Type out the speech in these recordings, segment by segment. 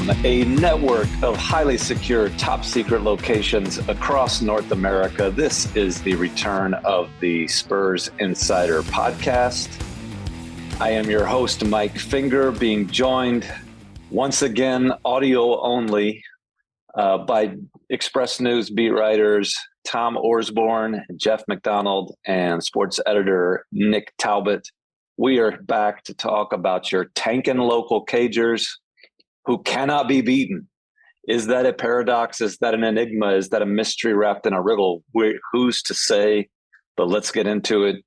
From a network of highly secure, top secret locations across North America, this is the return of the Spurs Insider Podcast. I am your host, Mike Finger, being joined once again, audio only, by Express News beat writers Tom Orsborn, Jeff McDonald, and sports editor Nick Talbot. We are back to talk about your tanking local Cagers who cannot be beaten. Is that a paradox? Is that an enigma? Is that a mystery wrapped in a riddle? Who's to say? But let's get into it.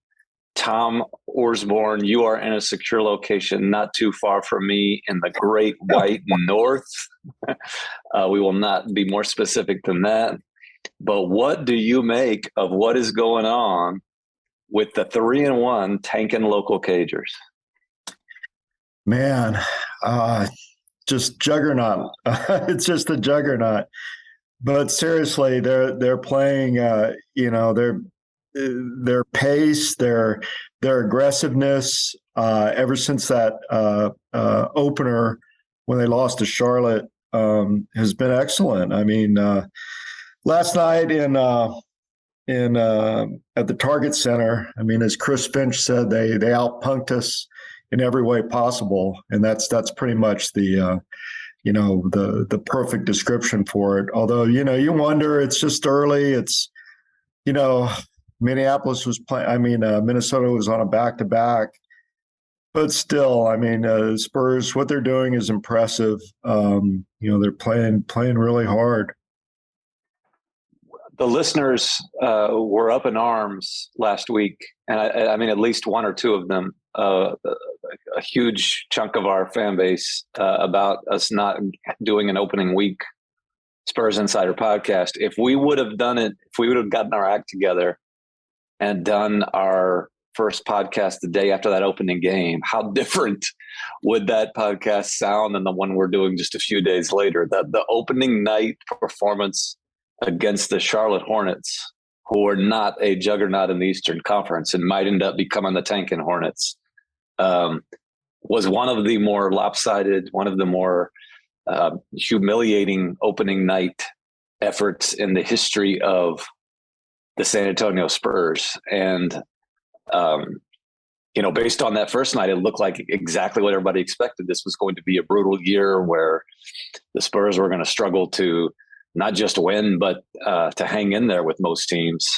Tom Orsborn, you are in a secure location not too far from me in the Great White North. We will not be more specific than that. But what do you make of what is going on with the 3-1 tanking local Cagers? Man, just juggernaut. It's just a juggernaut. But seriously, they're playing. Their pace, their aggressiveness. Ever since that opener when they lost to Charlotte, has been excellent. I mean, last night in at the Target Center, I mean, as Chris Finch said, they outpunked us in every way possible, and that's pretty much the perfect description for it. Although you wonder, it's just early. It's Minneapolis was playing. I mean, Minnesota was on a back-to-back, but still, I mean, Spurs, what they're doing is impressive. They're playing really hard. The listeners were up in arms last week, and I mean, at least one or two of them, a huge chunk of our fan base, about us not doing an opening week Spurs Insider Podcast. If we would have done it, if we would have gotten our act together and done our first podcast the day after that opening game, how different would that podcast sound than the one we're doing just a few days later? The opening night performance against the Charlotte Hornets, who are not a juggernaut in the Eastern Conference and might end up becoming the tanking Hornets, was one of the more lopsided, one of the more humiliating opening night efforts in the history of the San Antonio Spurs. And, based on that first night, it looked like exactly what everybody expected. This was going to be a brutal year where the Spurs were going to struggle to not just win, but to hang in there with most teams.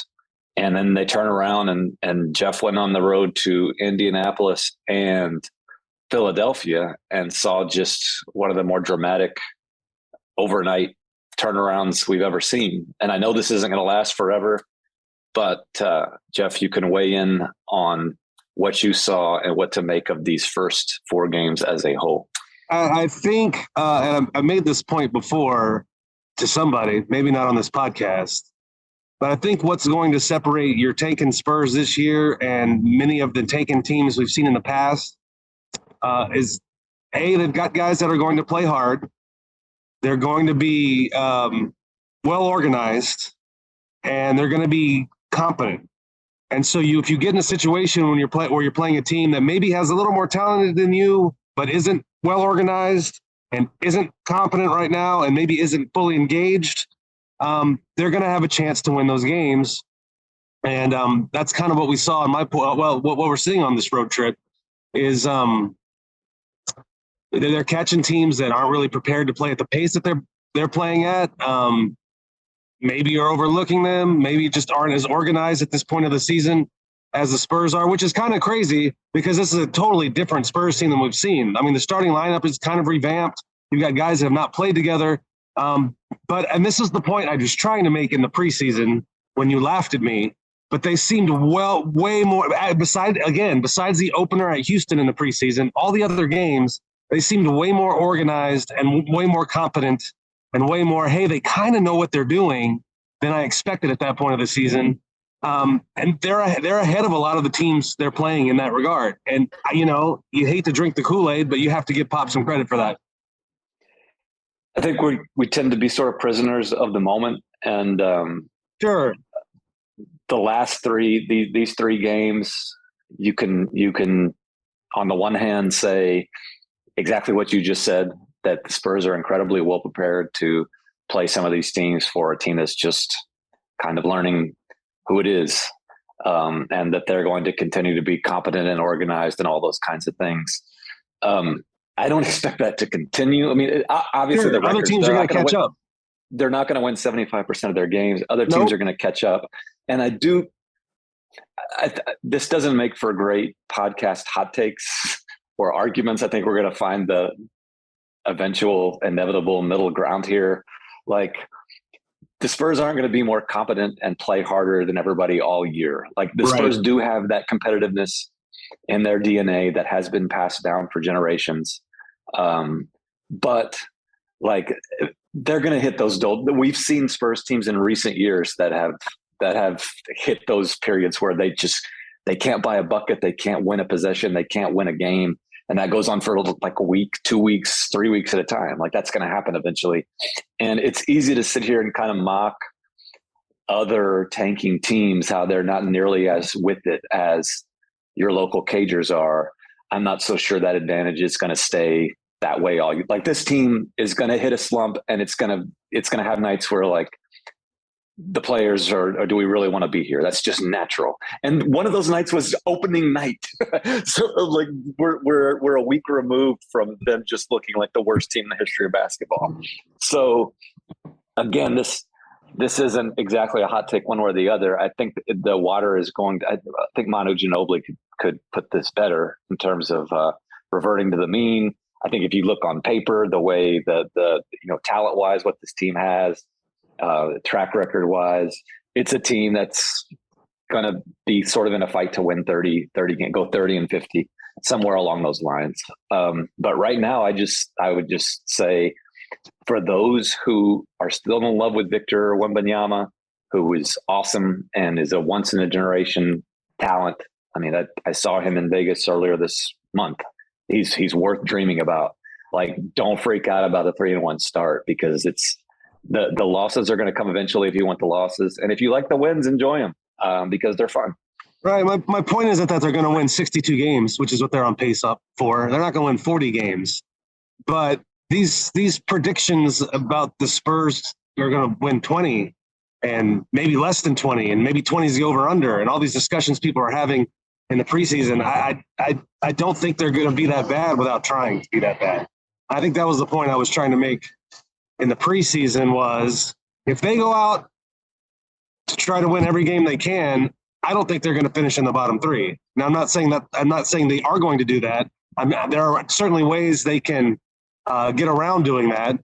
And then they turn around and Jeff went on the road to Indianapolis and Philadelphia and saw just one of the more dramatic overnight turnarounds we've ever seen. And I know this isn't going to last forever, but Jeff, you can weigh in on what you saw and what to make of these first four games as a whole. I think, and I made this point before to somebody, maybe not on this podcast, but I think what's going to separate your tanking Spurs this year and many of the tanking teams we've seen in the past is, they've got guys that are going to play hard. They're going to be well organized, and they're going to be competent. And so if you get in a situation when where you're playing a team that maybe has a little more talented than you, but isn't well organized and isn't competent right now and maybe isn't fully engaged, they're going to have a chance to win those games. And that's kind of what we saw in what we're seeing on this road trip is they're catching teams that aren't really prepared to play at the pace that they're playing at. Maybe you're overlooking them. Maybe just aren't as organized at this point of the season as the Spurs are, which is kind of crazy because this is a totally different Spurs team than we've seen. I mean, the starting lineup is kind of revamped. You've got guys that have not played together. And this is the point I was trying to make in the preseason when you laughed at me, but they seemed way more, besides the opener at Houston in the preseason, all the other games, they seemed way more organized and way more competent and way more, hey, they kind of know what they're doing than I expected at that point of the season. And they're ahead of a lot of the teams they're playing in that regard. And, you hate to drink the Kool-Aid, but you have to give Pop some credit for that. I think we tend to be sort of prisoners of the moment. And sure, the last these three games, you can on the one hand say exactly what you just said. that the Spurs are incredibly well prepared to play some of these teams for a team that's just kind of learning who it is, and that they're going to continue to be competent and organized and all those kinds of things. I don't expect that to continue. I mean, obviously, the other teams are going to catch up. They're not going to win 75% of their games. Other teams are going to catch up. And this doesn't make for great podcast hot takes or arguments. I think we're going to find the eventual inevitable middle ground here. Like, the Spurs aren't going to be more competent and play harder than everybody all year. Like, the Spurs do have that competitiveness in their DNA that has been passed down for generations. But like, they're going to hit those. We've seen Spurs teams in recent years that have hit those periods where they can't buy a bucket, they can't win a possession, they can't win a game, and that goes on for like a week, 2 weeks, 3 weeks at a time. Like, that's going to happen eventually, and it's easy to sit here and kind of mock other tanking teams, how they're not nearly as with it as your local Cagers are. I'm not so sure that advantage is going to stay that way all year. Like, this team is going to hit a slump, and it's going to have nights where, like, the players are, do we really want to be here? That's just natural. And one of those nights was opening night. So like, we're a week removed from them just looking like the worst team in the history of basketball. So again, this isn't exactly a hot take one way or the other. I think the water is going to, I think Manu Ginobili could put this better in terms of reverting to the mean. I think if you look on paper, the way the talent wise, what this team has, track record wise, it's a team that's going to be sort of in a fight to win 30 games, go 30 and 50, somewhere along those lines. But right now, I would just say, for those who are still in love with Victor Wembanyama, who is awesome and is a once in a generation talent. I mean, I saw him in Vegas earlier this month. He's worth dreaming about. Like, don't freak out about a 3-1 start, because it's the losses are going to come eventually if you want the losses. And if you like the wins, enjoy them because they're fun. Right. My point is that they're going to win 62 games, which is what they're on pace up for. They're not going to win 40 games. But these predictions about the Spurs are going to win 20 and maybe less than 20, and maybe 20 is the over-under, and all these discussions people are having in the preseason, I don't think they're going to be that bad without trying to be that bad. I think that was the point I was trying to make in the preseason, was if they go out to try to win every game they can, I don't think they're going to finish in the bottom three. Now, I'm not saying they are going to do that. There are certainly ways they can get around doing that.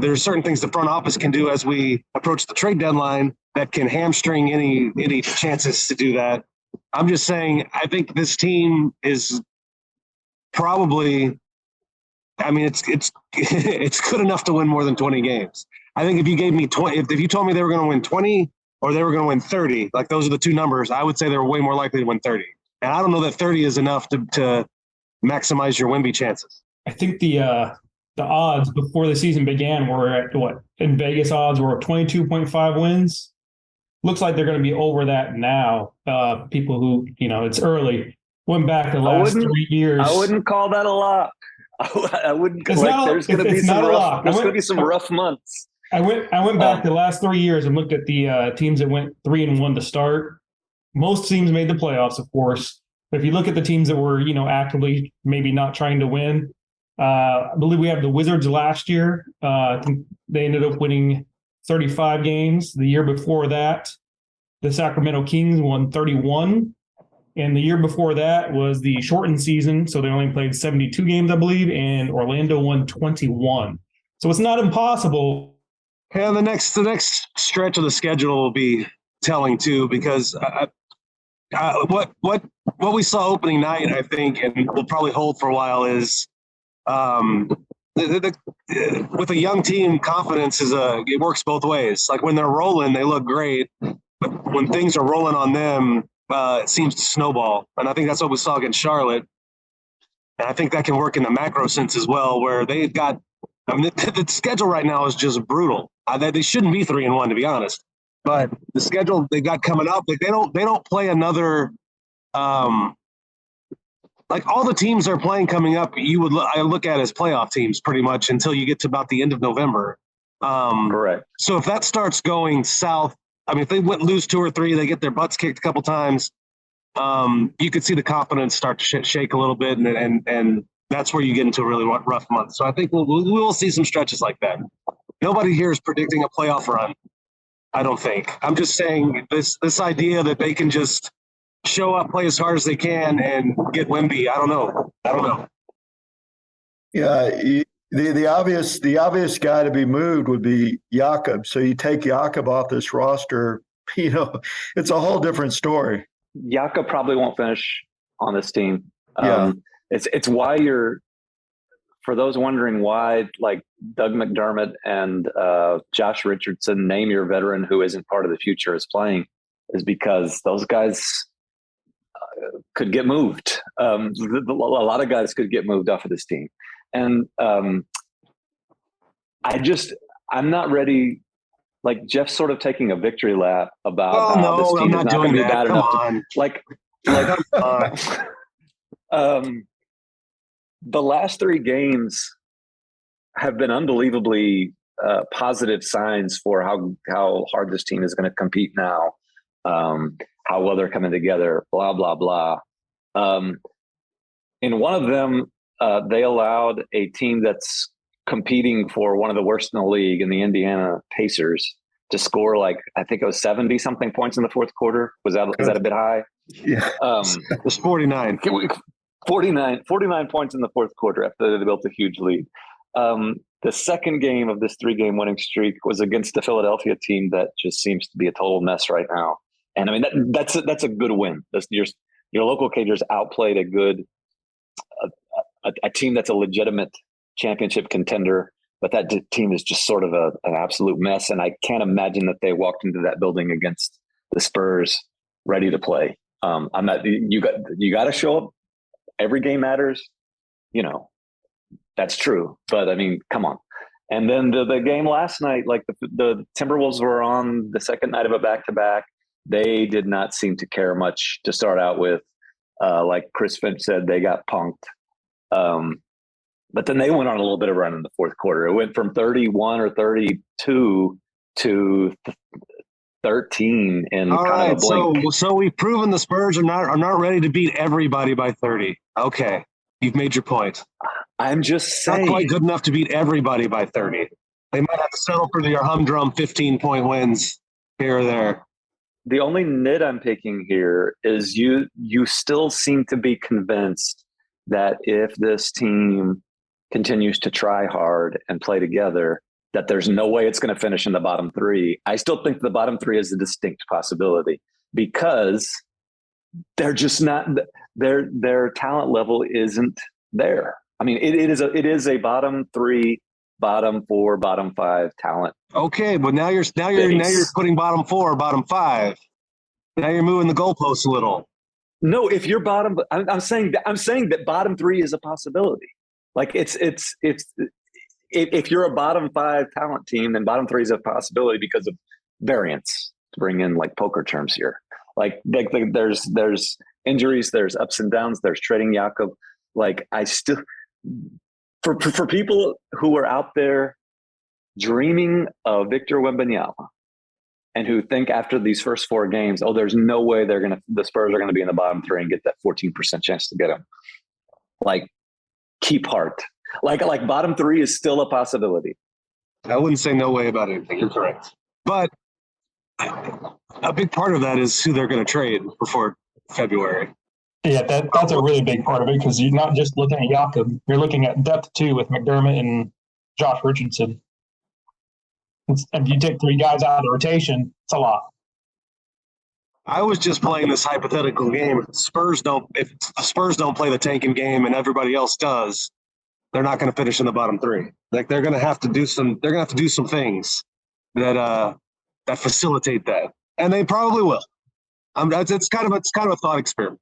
There are certain things the front office can do as we approach the trade deadline that can hamstring any chances to do that. I'm just saying, I think this team is probably, I mean, it's good enough to win more than 20 games. I think if you gave me 20, if you told me they were going to win 20 or they were going to win 30, like those are the two numbers, I would say they're way more likely to win 30. And I don't know that 30 is enough to maximize your Wemby chances. I think the odds before the season began were at what? In Vegas, odds were 22.5 wins. Looks like they're going to be over that now. People who, it's early, went back the last 3 years. I wouldn't call that a lot. I wouldn't. There's going to be some rough. There's going to be some rough months. I went back the last 3 years and looked at the teams that went 3-1 to start. Most teams made the playoffs, of course. But if you look at the teams that were, actively maybe not trying to win, I believe we have the Wizards last year. I think they ended up winning 35 games. The year before that, the Sacramento Kings won 31. And the year before that was the shortened season, so they only played 72 games, I believe, and Orlando won 21. So it's not impossible. Yeah, the next stretch of the schedule will be telling too, because what we saw opening night, I think, and will probably hold for a while, is with a young team, confidence it works both ways. Like, when they're rolling, they look great, but when things are rolling on them, it seems to snowball. And I think that's what we saw against Charlotte. And I think that can work in the macro sense as well, where they've got, the schedule right now is just brutal. They shouldn't be 3-1, to be honest. But the schedule they got coming up, like they don't play another like all the teams are playing coming up, I look at as playoff teams pretty much until you get to about the end of November. Correct. So if that starts going south, I mean, if they lose 2 or 3, they get their butts kicked a couple times, you could see the confidence start to shake a little bit, and that's where you get into a really rough month. So I think we will see some stretches like that. Nobody here is predicting a playoff run, I don't think. I'm just saying this idea that they can just show up, play as hard as they can, and get Wemby. I don't know. Yeah, the obvious guy to be moved would be Jakob. So you take Jakob off this roster, it's a whole different story. Jakob probably won't finish on this team. Yeah. It's why for those wondering why, like Doug McDermott and Josh Richardson, name your veteran who isn't part of the future, is playing, is because those guys could get moved. A lot of guys could get moved off of this team. And I'm not ready. Like Jeff's sort of taking a victory lap about how this team is not going to be bad enough. The last 3 games have been unbelievably positive signs for how hard this team is going to compete now, how well they're coming together, blah, blah, blah. In one of them, they allowed a team that's competing for one of the worst in the league, in the Indiana Pacers, to score I think it was 70 something points in the fourth quarter. Is that a bit high? Yeah. It was 49. 49 points in the fourth quarter after they built a huge lead. The second game of this 3-game winning streak was against the Philadelphia team that just seems to be a total mess right now. And I mean, that's a good win. Your local Cagers outplayed a team that's a legitimate championship contender, but that team is just sort of an absolute mess. And I can't imagine that they walked into that building against the Spurs ready to play. You got to show up. Every game matters. That's true. But I mean, come on. And then the game last night, like the Timberwolves were on the second night of a back-to-back. They did not seem to care much to start out with. Like Chris Finch said, they got punked. But then they went on a little bit of a run in the fourth quarter. It went from 31 or 32 to 13 in all kind right, of a blink. So we've proven the Spurs are not ready to beat everybody by 30. Okay, you've made your point. I'm just saying, not quite good enough to beat everybody by 30. They might have to settle for your humdrum 15-point wins here or there. The only nit I'm picking here is you still seem to be convinced that if this team continues to try hard and play together, that there's no way it's going to finish in the bottom 3. I still think the bottom 3 is a distinct possibility because they're just not, their talent level isn't there. I mean, it is a bottom 3, bottom 4, bottom 5 talent. Okay, but now you're putting bottom 4, bottom 5. Now you're moving the goalposts a little. No, if you're bottom, I'm saying that bottom 3 is a possibility. Like it's if you're a bottom 5 talent team, then bottom 3 is a possibility because of variance, to bring in like poker terms here. Like there's injuries, there's ups and downs, there's trading Jakob. Like I still, for people who are out there dreaming of Victor Wembanyama and who think after these first 4 games, oh, there's no way the Spurs are going to be in the bottom 3 and get that 14% chance to get him. Like, keep heart. Like bottom 3 is still a possibility. I wouldn't say no way about anything. You're correct. But a big part of that is who they're going to trade before February. Yeah, that's a really big part of it because you're not just looking at Jakob. You're looking at depth too with McDermott and Josh Richardson. If you take 3 guys out of the rotation, it's a lot. I was just playing this hypothetical game. If the Spurs don't play the tanking game and everybody else does, they're not going to finish in the bottom 3. Like they're going to have to do some things that facilitate that, and they probably will. It's kind of a thought experiment.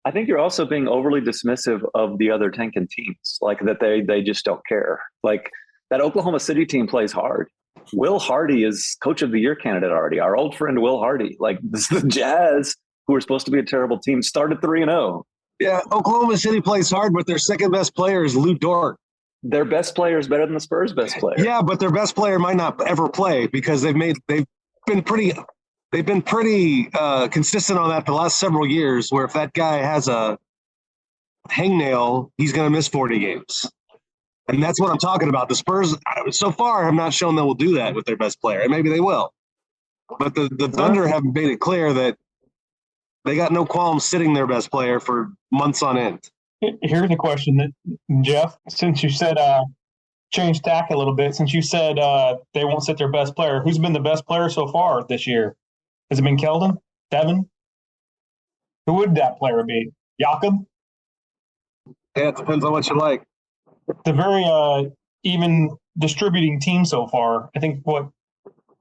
I think you're also being overly dismissive of the other tanking teams, like that they just don't care. Like that Oklahoma City team plays hard. Will Hardy is Coach of the Year candidate already. Our old friend Will Hardy. Like this, the Jazz, who are supposed to be a terrible team, started 3-0. Yeah, Oklahoma City plays hard, but their second best player is Lou Dort. Their best player is better than the Spurs' best player. Yeah, but their best player might not ever play because they've been pretty consistent on that the last several years. Where if that guy has a hangnail, he's going to miss 40 games, and that's what I'm talking about. The Spurs so far have not shown they will do that with their best player, and maybe they will. But the Thunder have made it clear that they got no qualms sitting their best player for months on end. Here's a question that Jeff, since you said change tack a little bit, since you said they won't sit their best player, who's been the best player so far this year? Has it been Keldon? Devin? Who would that player be? Jakob? Yeah, it depends on what you like. It's a very even distributing team so far. I think how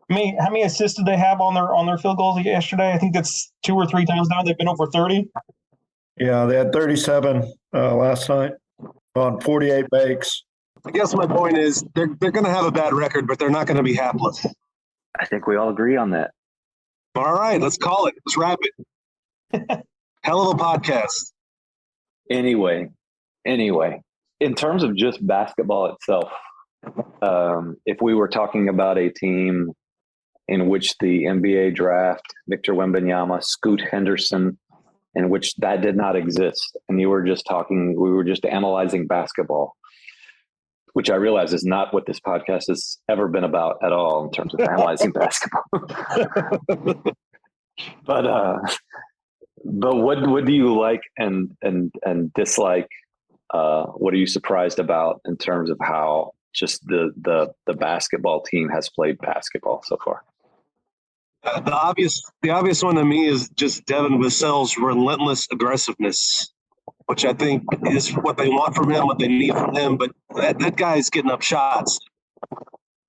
many assists did they have on their field goals yesterday? I think that's 2 or 3 times now they've been over 30. Yeah, they had 37 last night on 48 makes. I guess my point is they're going to have a bad record, but they're not going to be hapless. I think we all agree on that. All right, let's call it. Let's wrap it. Hell of a podcast. Anyway, in terms of just basketball itself, if we were talking about a team in which the NBA draft, Victor Wembanyama, Scoot Henderson, in which that did not exist, and we were just analyzing basketball, which I realize is not what this podcast has ever been about at all in terms of analyzing basketball. But what do you like and dislike? What are you surprised about in terms of how just the basketball team has played basketball so far? The obvious one to me is just Devin Vassell's relentless aggressiveness, which I think is what they want from him, what they need from him. But that guy's getting up shots.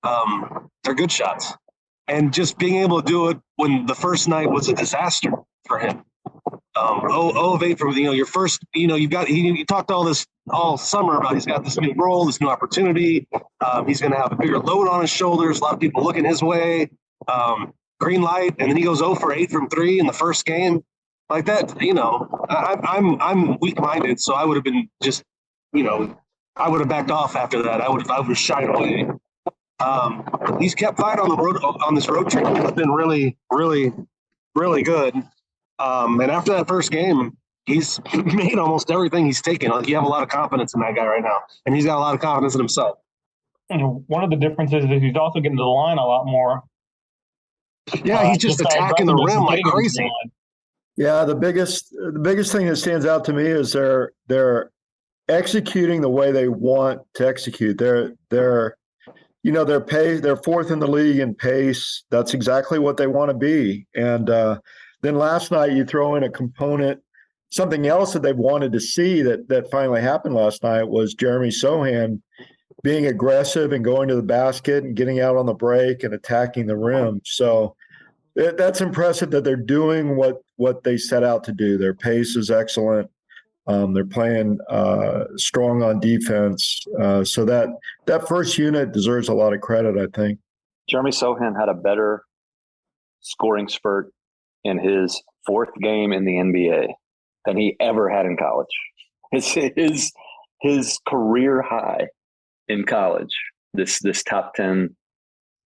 They're good shots. And just being able to do it when the first night was a disaster for him. 0 of 8 from, your first, you talked all summer about he's got this new role, this new opportunity. He's going to have a bigger load on his shoulders. A lot of people looking his way. Green light, and then he goes 0 for 8 from 3 in the first game. Like that, I'm weak-minded, so I would have been just, I would have backed off after that. I would have shied away. He's kept fighting on this road trip. It's been really, really, really good. And after that first game, he's made almost everything he's taken. Like, you have a lot of confidence in that guy right now, and he's got a lot of confidence in himself. One of the differences is he's also getting to the line a lot more. Yeah, he's just attacking the rim like crazy. Yeah, the biggest thing that stands out to me is they're executing the way they want to execute. They're 4th in the league in pace. That's exactly what they want to be. And then last night you throw in a component, something else that they've wanted to see that finally happened last night was Jeremey Sochan being aggressive and going to the basket and getting out on the break and attacking the rim. So that's impressive that they're doing what they set out to do. Their pace is excellent. They're playing strong on defense. So that first unit deserves a lot of credit, I think. Jeremey Sochan had a better scoring spurt in his 4th game in the NBA than he ever had in college. His career high in college, this top 10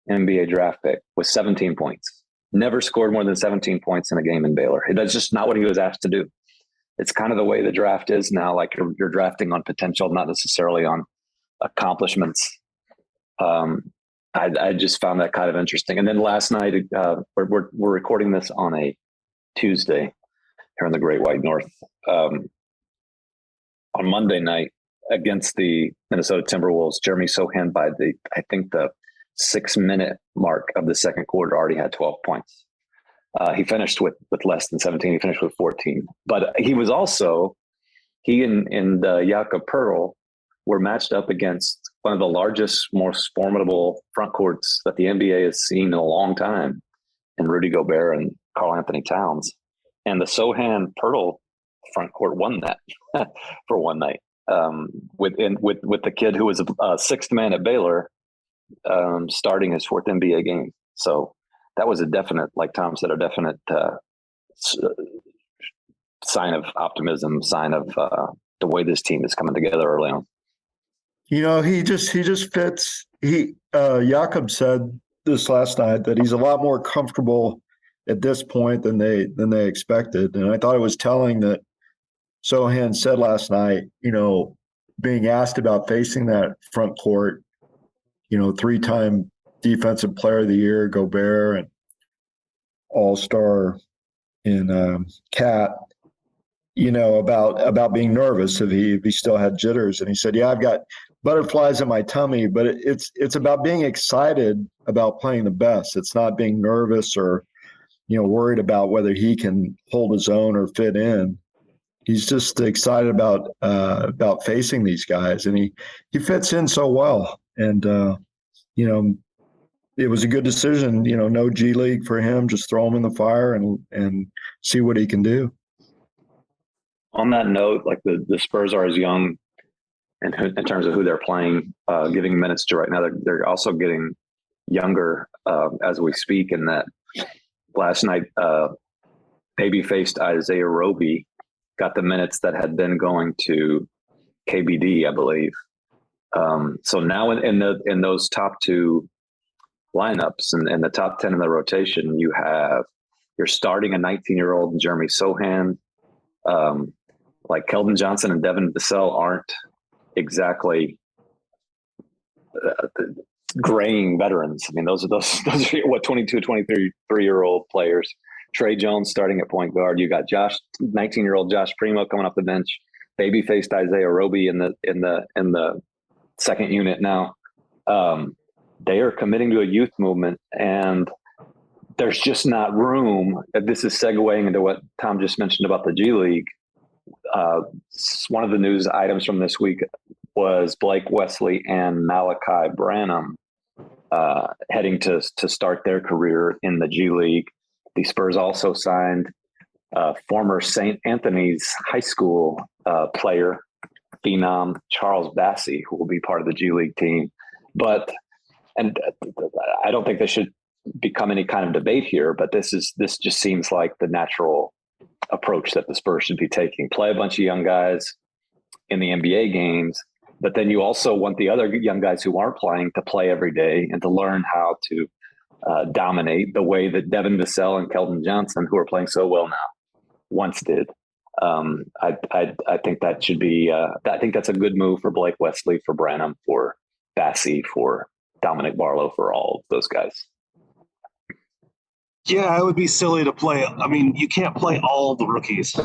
NBA draft pick, was 17 points. Never scored more than 17 points in a game in Baylor. That's just not what he was asked to do. It's kind of the way the draft is now. Like you're drafting on potential, not necessarily on accomplishments. I just found that kind of interesting. And then last night, we're recording this on a Tuesday here in the Great White North. On Monday night against the Minnesota Timberwolves, Jeremey Sochan by the 6-minute mark of the second quarter already had 12 points. He finished with less than 17. He finished with 14. But he was also, he and Jakob Poeltl were matched up against one of the largest, most formidable front courts that the NBA has seen in a long time, in Rudy Gobert and Karl Anthony Towns. And the Sochan-Poeltl front court won that for one night with the kid who was a sixth man at Baylor starting his 4th NBA game. So that was a definite, like Tom said, a definite sign of optimism, sign of the way this team is coming together early on. He just fits. Jakob said this last night that he's a lot more comfortable at this point than they expected, and I thought it was telling that Sochan said last night, being asked about facing that front court, 3-time defensive player of the year, Gobert, and all-star in Cat, about being nervous if he still had jitters. And he said, yeah, I've got butterflies in my tummy, but it's about being excited about playing the best. It's not being nervous or, worried about whether he can hold his own or fit in. He's just excited about facing these guys, and he fits in so well. And it was a good decision. No G League for him. Just throw him in the fire and see what he can do. On that note, like the Spurs are as young, and in terms of who they're playing, giving minutes to right now, they're also getting younger as we speak. In that last night, baby-faced Isaiah Roby got the minutes that had been going to KBD, I believe. So now in those top two lineups and the top 10 in the rotation, you're starting a 19-year-old Jeremey Sochan. Like Keldon Johnson and Devin Vassell aren't exactly graying veterans. I mean, those are what 22, 23-year-old players. Trey Jones starting at point guard. You got 19-year-old Josh Primo coming off the bench. Baby-faced Isaiah Roby in the second unit now. They are committing to a youth movement, and there's just not room. This is segueing into what Tom just mentioned about the G League. One of the news items from this week was Blake Wesley and Malachi Branham heading to start their career in the G League. The Spurs also signed former St. Anthony's High School player, phenom Charles Bassey, who will be part of the G League team. And I don't think this should become any kind of debate here, but this just seems like the natural approach that the Spurs should be taking. Play a bunch of young guys in the NBA games, but then you also want the other young guys who aren't playing to play every day and to learn how to dominate the way that Devin Vassell and Keldon Johnson, who are playing so well now, once did. I think that should be. I think that's a good move for Blake Wesley, for Branham, for Bassey, for Dominic Barlow, for all of those guys. Yeah, it would be silly to play. I mean, you can't play all the rookies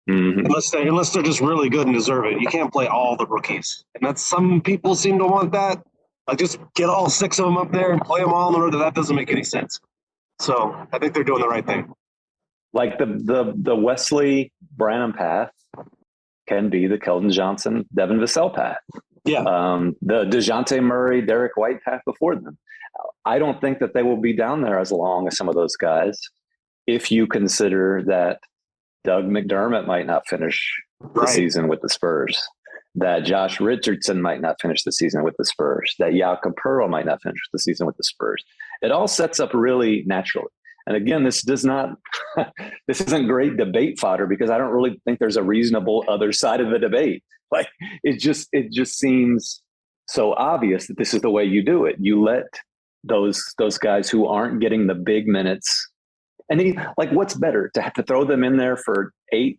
unless they're just really good and deserve it. You can't play all the rookies, and that's some people seem to want that. Like, just get all 6 of them up there and play them all in the road. That doesn't make any sense. So I think they're doing the right thing. Like the Wesley Branham path can be the Keldon Johnson, Devin Vassell path. Yeah. The DeJounte Murray, Derek White path before them. I don't think that they will be down there as long as some of those guys, if you consider that Doug McDermott might not finish the season with the Spurs, that Josh Richardson might not finish the season with the Spurs, that Jakob Poeltl might not finish the season with the Spurs. It all sets up really naturally. And again, this isn't great debate fodder, because I don't really think there's a reasonable other side of the debate. Like, it just seems so obvious that this is the way you do it. You let those guys who aren't getting the big minutes, and what's better, to have to throw them in there for 8-10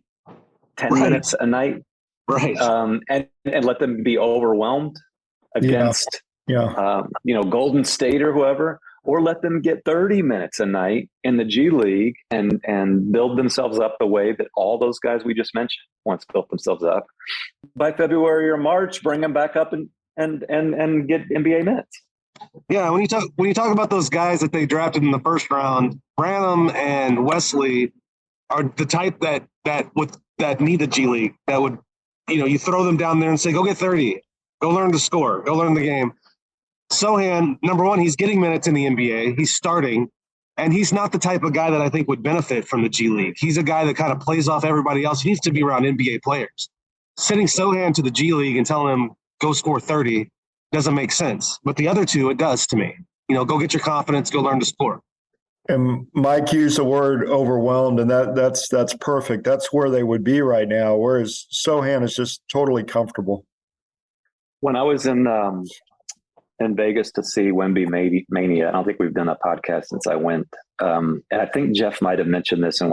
minutes a night, right? And let them be overwhelmed against Golden State or whoever, or let them get 30 minutes a night in the G League and build themselves up the way that all those guys we just mentioned once built themselves up. By February or March, bring them back up and get NBA minutes. Yeah, when you talk about those guys that they drafted in the first round, Branham and Wesley are the type that need the G League. That would, you throw them down there and say, go get 30, go learn to score, go learn the game. Sochan, number one, he's getting minutes in the NBA. He's starting, and he's not the type of guy that I think would benefit from the G League. He's a guy that kind of plays off everybody else. He needs to be around NBA players. Sending Sochan to the G League and telling him, go score 30 doesn't make sense. But the other two, it does to me. Go get your confidence, go learn to score. And Mike used the word overwhelmed, and that's perfect. That's where they would be right now, whereas Sochan is just totally comfortable. When I was in Vegas to see Wemby Mania, I don't think we've done a podcast since I went. And I think Jeff might have mentioned this in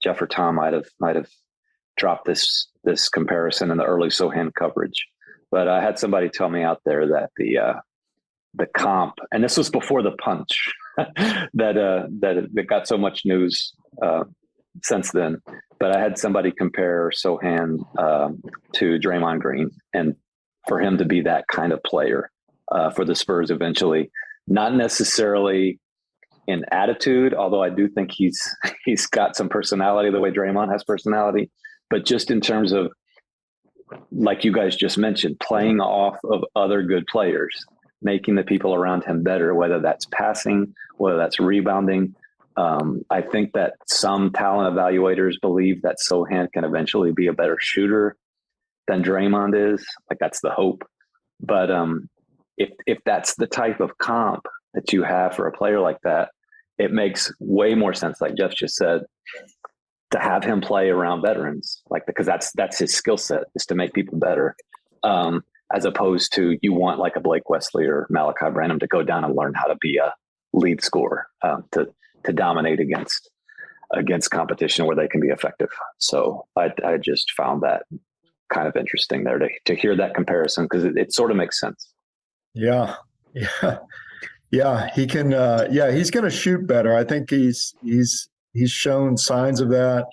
Jeff or Tom might have dropped this comparison in the early Sochan coverage. But I had somebody tell me out there that the comp, and this was before the punch, that got so much news since then. But I had somebody compare Sochan to Draymond Green, and for him to be that kind of player for the Spurs eventually, not necessarily in attitude, although I do think he's got some personality the way Draymond has personality, but just in terms of, like you guys just mentioned, playing off of other good players, making the people around him better, whether that's passing, whether that's rebounding. I think that some talent evaluators believe that Sochan can eventually be a better shooter than Draymond is. Like, that's the hope. But if that's the type of comp that you have for a player like that, it makes way more sense, like Jeff just said, to have him play around veterans, because that's his skill set, is to make people better. As opposed to, you want like a Blake Wesley or Malachi Branham to go down and learn how to be a lead scorer, to dominate against competition where they can be effective. So I just found that kind of interesting there to hear that comparison, because it sort of makes sense. Yeah. He can. He's going to shoot better. I think he's shown signs of that,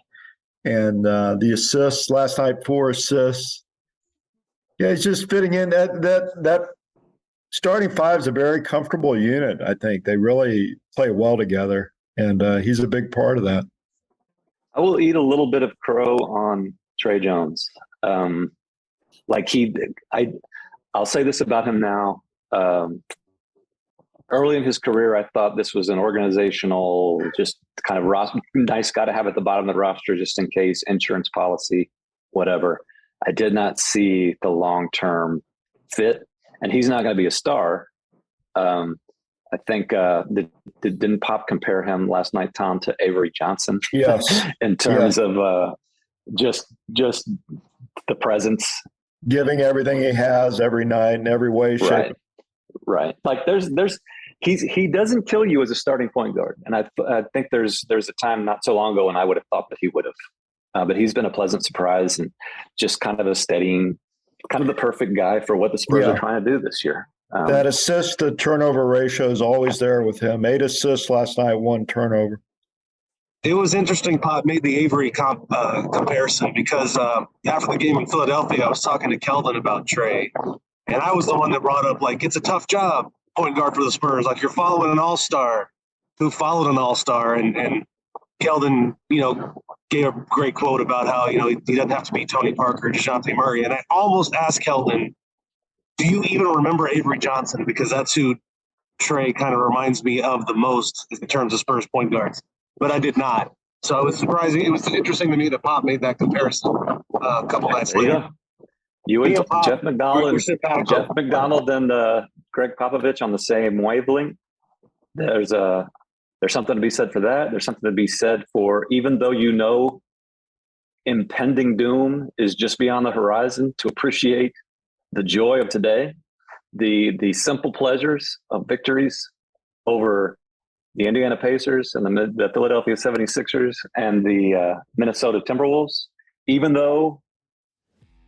and the assists last night, 4 assists. Yeah, he's just fitting in. That starting five is a very comfortable unit. I think they really play well together, and he's a big part of that. I will eat a little bit of crow on Trey Jones. I'll say this about him now. Early in his career, I thought this was an organizational, just kind of nice guy to have at the bottom of the roster, just in case, insurance policy, whatever. I did not see the long-term fit, and he's not going to be a star. I think didn't Pop compare him last night, Tom, to Avery Johnson? Yes. In terms of just the presence, giving everything he has every night in every way, shape. Right. Like he doesn't kill you as a starting point guard, and I think there's a time not so long ago when I would have thought that he would have, but he's been a pleasant surprise and just kind of a steadying, kind of the perfect guy for what the Spurs are trying to do this year. That assist to turnover ratio is always there with him. 8 assists last night, 1 turnover. It was interesting Pop made the Avery comparison, because after the game in Philadelphia, I was talking to Keldon about Trey. And I was the one that brought up, like, it's a tough job, point guard for the Spurs. Like, you're following an all-star who followed an all-star. And Keldon, gave a great quote about how, he doesn't have to be Tony Parker or DeJounte Murray. And I almost asked Keldon, do you even remember Avery Johnson? Because that's who Trey kind of reminds me of the most in terms of Spurs point guards. But I did not. So it was surprising. It was interesting to me that Pop made that comparison a couple nights later. Yeah. You and Jeff McDonald and Greg Popovich on the same wavelength. There's something to be said for that. There's something to be said for, even though impending doom is just beyond the horizon, to appreciate the joy of today, the simple pleasures of victories over the Indiana Pacers and the Philadelphia 76ers and the Minnesota Timberwolves. Even though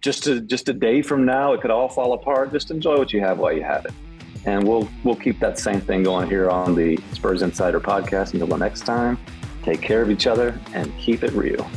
just a day from now it could all fall apart, just enjoy what you have while you have it. And we'll keep that same thing going here on the Spurs Insider podcast. Until the next time, take care of each other and keep it real.